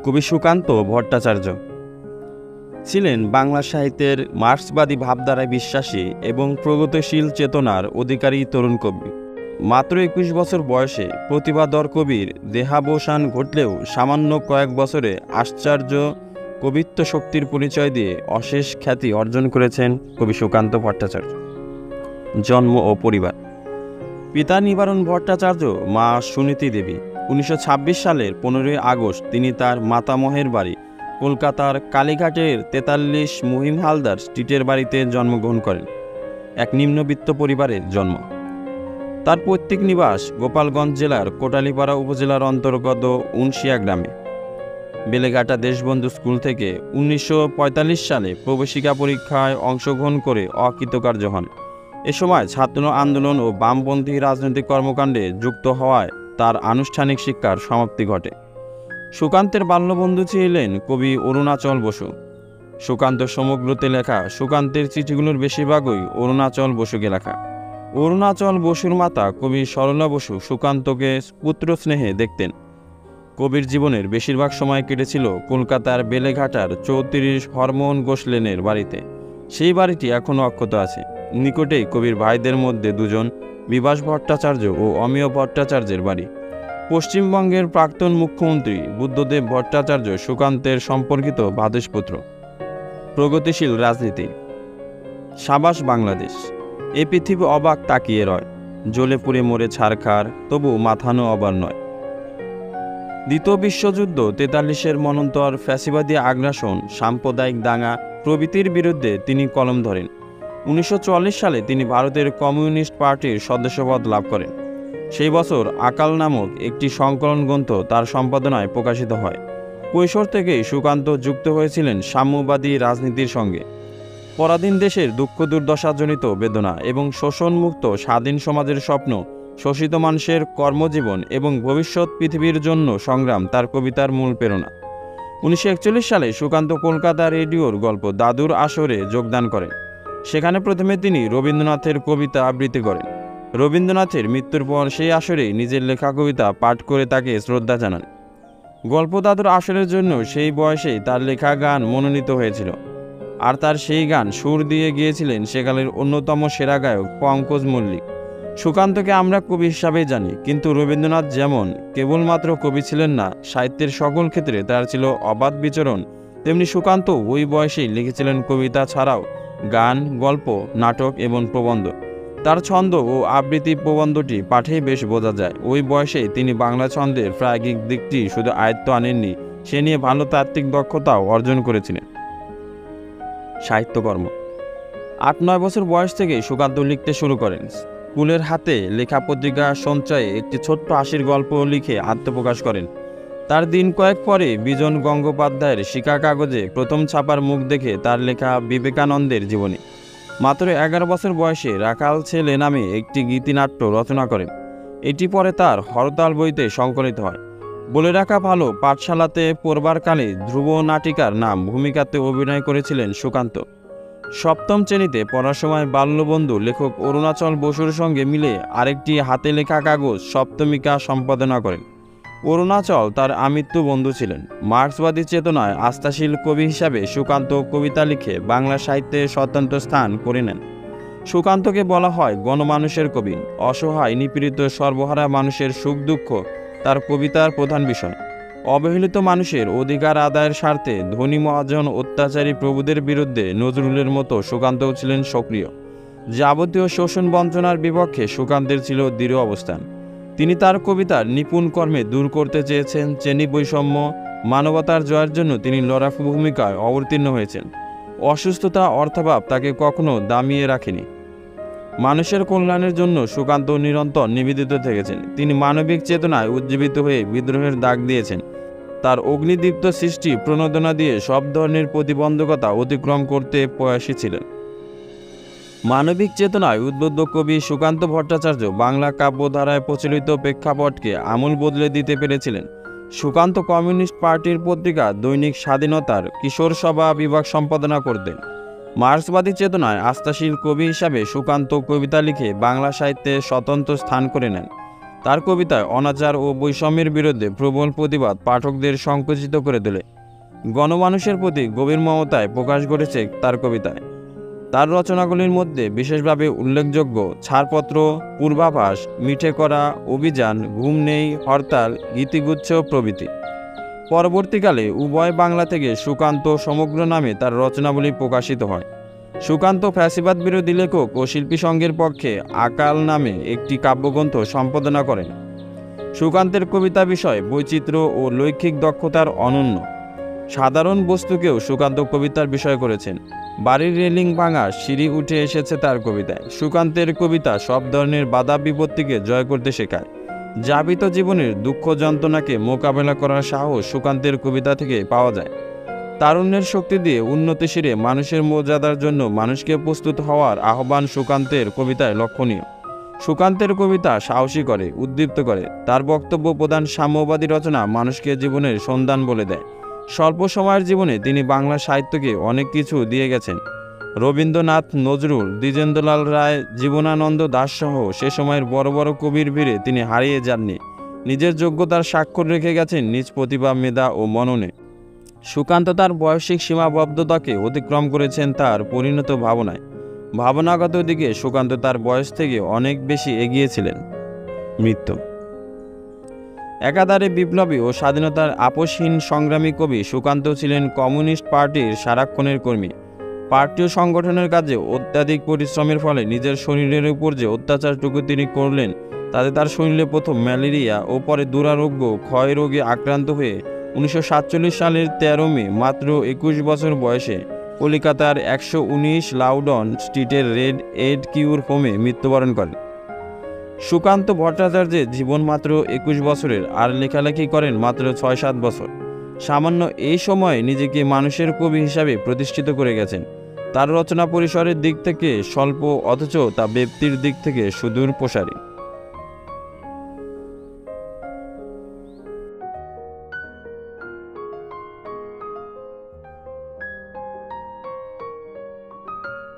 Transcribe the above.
কবি সুকান্ত ভট্টাচার্য ছিলেন বাংলা সাহিত্যের মার্ক্সবাদী ভাবধারায় বিশ্বাসী এবং প্রগতিশীল চেতনার অধিকারী তরুণ কবি। মাত্র ২১ বছর বয়সে প্রতিভাধর কবির দেহাবসান ঘটলেও সামান্য কয়েক বছরে আশ্চর্য কবিত্ব শক্তির পরিচয় দিয়ে অশেষ খ্যাতি অর্জন করেছেন কবি সুকান্ত ভট্টাচার্য। জন্ম ও পরিবার। পিতা নিবারণ ভট্টাচার্য, মা সুনীতি দেবী। ১৯২৬ সালের ১৫ই আগস্ট তিনি তার মাতামহের বাড়ি কলকাতার কালীঘাটের ৪৩ মহিম হালদার স্ট্রিটের বাড়িতে জন্মগ্রহণ করেন। এক নিম্নবিত্ত পরিবারের জন্ম। তার পৈতৃক নিবাস গোপালগঞ্জ জেলার কোটালীপাড়া উপজেলার অন্তর্গত উনশিয়া গ্রামে। বেলেঘাটা দেশবন্ধু স্কুল থেকে ১৯৪৫ সালে প্রবেশিকা পরীক্ষায় অংশগ্রহণ করে অকৃতকার্য হন। এ সময় ছাত্র আন্দোলন ও বামপন্থী রাজনৈতিক কর্মকাণ্ডে যুক্ত হওয়ায় তার আনুষ্ঠানিক শিক্ষার সমাপ্তি ঘটে। সুকান্তের বাল্যবন্ধু ছিলেন কবি অরুণাচল বসু। সুকান্ত সমগ্রতে লেখা সুকান্তের চিঠিগুলোর বেশিরভাগই অরুণাচল বসুকে লেখা। অরুণাচল বসুর মাতা কবি সরলা বসু সুকান্তকে পুত্র স্নেহে দেখতেন। কবির জীবনের বেশিরভাগ সময় কেটেছিল কলকাতার বেলেঘাটার ৩৪ হরমোহন ঘোষ লেনের বাড়িতে। সেই বাড়িটি এখনও অক্ষত আছে। নিকটেই কবির ভাইদের মধ্যে দুজন, বিভাস ভট্টাচার্য ও অমিয় ভট্টাচার্যের বাড়ি। পশ্চিমবঙ্গের প্রাক্তন মুখ্যমন্ত্রী বুদ্ধদেব ভট্টাচার্য সুকান্তের সম্পর্কিত ভ্রাতুষ্পুত্র। প্রগতিশীল রাজনীতি। সাবাস বাংলাদেশ, এ পৃথিবী অবাক তাকিয়ে রয়, জ্বলে পুড়ে মরে ছারখার, তবু মাথানো অবার নয়। দ্বিতীয় বিশ্বযুদ্ধ, ৪৩-এর মনন্তর ফ্যাসিবাদী আগ্রাসন, সাম্প্রদায়িক দাঙ্গা প্রভৃতির বিরুদ্ধে তিনি কলম ধরেন। ১৯৪৪ সালে তিনি ভারতের কমিউনিস্ট পার্টির সদস্যপদ লাভ করেন। সেই বছর আকাল নামক একটি সংকলন গ্রন্থ তার সম্পাদনায় প্রকাশিত হয়। কৈশোর থেকেই সুকান্ত যুক্ত হয়েছিলেন সাম্যবাদী রাজনীতির সঙ্গে। পরাধীন দেশের দুঃখ দুর্দশাজনিত বেদনা এবং শোষণমুক্ত স্বাধীন সমাজের স্বপ্ন, শোষিত মানুষের কর্মজীবন এবং ভবিষ্যৎ পৃথিবীর জন্য সংগ্রাম তার কবিতার মূল প্রেরণা। ১৯৪১ সালে সুকান্ত কলকাতা রেডিওর গল্প দাদুর আসরে যোগদান করেন। সেখানে প্রথমে তিনি রবীন্দ্রনাথের কবিতা আবৃত্তি করেন। রবীন্দ্রনাথের মৃত্যুর পর সেই আসরেই নিজের লেখা কবিতা পাঠ করে তাকে শ্রদ্ধা জানান। গল্প দাদুর আসরের জন্য সেই বয়সেই তার লেখা গান মনোনীত হয়েছিল। আর তার সেই গান সুর দিয়ে গিয়েছিলেন সেকালের অন্যতম সেরা গায়ক পঙ্কজ মল্লিক। সুকান্তকে আমরা কবি হিসাবেই জানি, কিন্তু রবীন্দ্রনাথ যেমন কেবলমাত্র কবি ছিলেন না, সাহিত্যের সকল ক্ষেত্রে তার ছিল অবাধ বিচরণ, তেমনি সুকান্ত ওই বয়সেই লিখেছিলেন কবিতা ছাড়াও গান, গল্প, নাটক এবং প্রবন্ধ। তার ছন্দ ও আবৃত্তি প্রবন্ধটি পাঠেই বেশ বোঝা যায় ওই বয়সেই তিনি বাংলা ছন্দের প্রায়োগিক দিকটি শুধু আয়ত্ত আনেননি, সে নিয়ে ভালো তাত্ত্বিক দক্ষতাও অর্জন করেছিলেন। সাহিত্যকর্ম। ৮-৯ বছর বয়স থেকেই সুকান্ত লিখতে শুরু করেন। স্কুলের হাতে লেখা পত্রিকা সঞ্চয়ে একটি ছোট্ট হাসির গল্প লিখে আত্মপ্রকাশ করেন। তার দিন কয়েক পরে বিজন গঙ্গোপাধ্যায়ের শিকা কাগজে প্রথম ছাপার মুখ দেখে তার লেখা বিবেকানন্দের জীবনী। মাত্র ১১ বছর বয়সে রাখাল ছেলে নামে একটি গীতিনাট্য রচনা করেন। এটি পরে তার হরতাল বইতে সংকলিত হয়। বলে রাখা ভালো, পাঠশালাতে পড়বার কালে ধ্রুব নাটিকার নাম ভূমিকাতে অভিনয় করেছিলেন সুকান্ত। সপ্তম শ্রেণীতে পড়ার সময় বাল্যবন্ধু লেখক অরুণাচল বসুর সঙ্গে মিলে আরেকটি হাতে লেখা কাগজ সপ্তমিকা সম্পাদনা করেন। অরুণাচল তার আমৃত্যু বন্ধু ছিলেন। মার্ক্সবাদী চেতনায় আস্থাশীল কবি হিসাবে সুকান্ত কবিতা লিখে বাংলা সাহিত্যে স্বতন্ত্র স্থান করে নেন। সুকান্তকে বলা হয় গণমানুষের কবি। অসহায়, নিপীড়িত, সর্বহারা মানুষের সুখ দুঃখ তার কবিতার প্রধান বিষয়। অবহেলিত মানুষের অধিকার আদায়ের স্বার্থে ধনী মহাজন অত্যাচারী প্রভুদের বিরুদ্ধে নজরুলের মতো সুকান্তও ছিলেন সক্রিয়। যাবতীয় শোষণ বঞ্চনার বিপক্ষে সুকান্তের ছিল দৃঢ় অবস্থান। তিনি তার কবিতার নিপুণ কর্মে দূর করতে চেয়েছেন শ্রেণী বৈষম্য। মানবতার জয়ের জন্য তিনি লড়াকু ভূমিকায় অবতীর্ণ হয়েছেন। অসুস্থতা, অর্থাভাব তাকে কখনো দামিয়ে রাখেনি। মানুষের কল্যাণের জন্য সুকান্ত নিরন্তর নিবেদিত থেকেছেন। তিনি মানবিক চেতনায় উজ্জীবিত হয়ে বিদ্রোহের ডাক দিয়েছেন। তার অগ্নিদীপ্ত সৃষ্টি প্রণোদনা দিয়ে সব ধরনের প্রতিবন্ধকতা অতিক্রম করতে প্রয়াসী ছিলেন। মানবিক চেতনায় উদ্বুদ্ধ কবি সুকান্ত ভট্টাচার্য বাংলা কাব্যধারায় প্রচলিত প্রেক্ষাপটকে আমূল বদলে দিতে পেরেছিলেন। সুকান্ত কমিউনিস্ট পার্টির পত্রিকা দৈনিক স্বাধীনতার কিশোর সভা বিভাগ সম্পাদনা করতেন। মার্ক্সবাদী চেতনায় আস্থাশীল কবি হিসাবে সুকান্ত কবিতা লিখে বাংলা সাহিত্যে স্বতন্ত্র স্থান করে নেন। তার কবিতায় অনাচার ও বৈষম্যের বিরুদ্ধে প্রবল প্রতিবাদ পাঠকদের সংকুচিত করে তোলে। গণমানুষের প্রতি গভীর মমতায় প্রকাশ ঘটেছে তার কবিতায়। তার রচনাগুলির মধ্যে বিশেষভাবে উল্লেখযোগ্য ছাড়পত্র, পূর্বাভাস, মিঠে করা, অভিযান, ঘুম নেই, হরতাল, গীতিগুচ্ছ প্রভৃতি। পরবর্তীকালে উভয় বাংলা থেকে সুকান্ত সমগ্র নামে তার রচনাবলী প্রকাশিত হয়। সুকান্ত ফ্যাসিবাদ বিরোধী লেখক ও শিল্পী সংঘের পক্ষে আকাল নামে একটি কাব্যগ্রন্থ সম্পাদনা করেন। সুকান্তের কবিতা বিষয় বৈচিত্র্য ও লৈখিক দক্ষতার অনন্য। সাধারণ বস্তুকেও সুকান্ত কবিতার বিষয় করেছেন। বাড়ির রেলিং ভাঙা, সিঁড়ি উঠে এসেছে তার কবিতায়। সুকান্তের কবিতা সব ধরনের বাধা বিপত্তিকে জয় করতে শেখায়। যাপিত জীবনের দুঃখ যন্ত্রণাকে মোকাবেলা করার সাহস সুকান্তের কবিতা থেকে পাওয়া যায়। তারুণ্যের শক্তি দিয়ে উন্নতিশীলে মানুষের মর্যাদার জন্য মানুষকে প্রস্তুত হওয়ার আহ্বান সুকান্তের কবিতায় লক্ষণীয়। সুকান্তের কবিতা সাহসী করে, উদ্দীপ্ত করে। তার বক্তব্য প্রধান সাম্যবাদী রচনা মানুষকে জীবনের সন্ধান বলে দেয়। স্বল্প সময়ের জীবনে তিনি বাংলা সাহিত্যকে অনেক কিছু দিয়ে গেছেন। রবীন্দ্রনাথ, নজরুল, দ্বিজেন্দ্রলাল রায়, জীবনানন্দ দাশ সহ সে সময়ের বড় বড় কবির ভিড়ে তিনি হারিয়ে যাননি। নিজের যোগ্যতার স্বাক্ষর রেখে গেছেন নিজ প্রতিভা, মেধা ও মননে। সুকান্ত তার বয়সিক সীমাবদ্ধতাকে অতিক্রম করেছেন তার পরিণত ভাবনায়। ভাবনাগত দিকে সুকান্ত তার বয়স থেকে অনেক বেশি এগিয়েছিলেন। মৃত্যু। একাধারে বিপ্লবী ও স্বাধীনতার আপোষহীন সংগ্রামী কবি সুকান্ত ছিলেন কমিউনিস্ট পার্টির সারাক্ষণের কর্মী। পার্টিও সংগঠনের কাজে অত্যাধিক পরিশ্রমের ফলে নিজের শরীরের উপর যে অত্যাচারটুকু তিনি করলেন, তাতে তার শরীরে প্রথম ম্যালেরিয়া ও পরে দুরারোগ্য ক্ষয় রোগে আক্রান্ত হয়ে 1947 সালের 13 মে মাত্র 21 বছর বয়সে কলিকাতার 119 লাউডন স্ট্রিটের রেড এড কিউর হোমে মৃত্যুবরণ করেন। সুকান্ত ভট্টাচার্যের জীবন মাত্র 21 বছরের, আর লেখালেখি করেন মাত্র 6-7 বছর। সামান্য এই সময়ে নিজেকে মানুষের কবি হিসাবে প্রতিষ্ঠিত করে গেছেন। তার রচনা পরিসরের দিক থেকে স্বল্প, অথচ তা ব্যক্তির দিক থেকে সুদূর প্রসারী।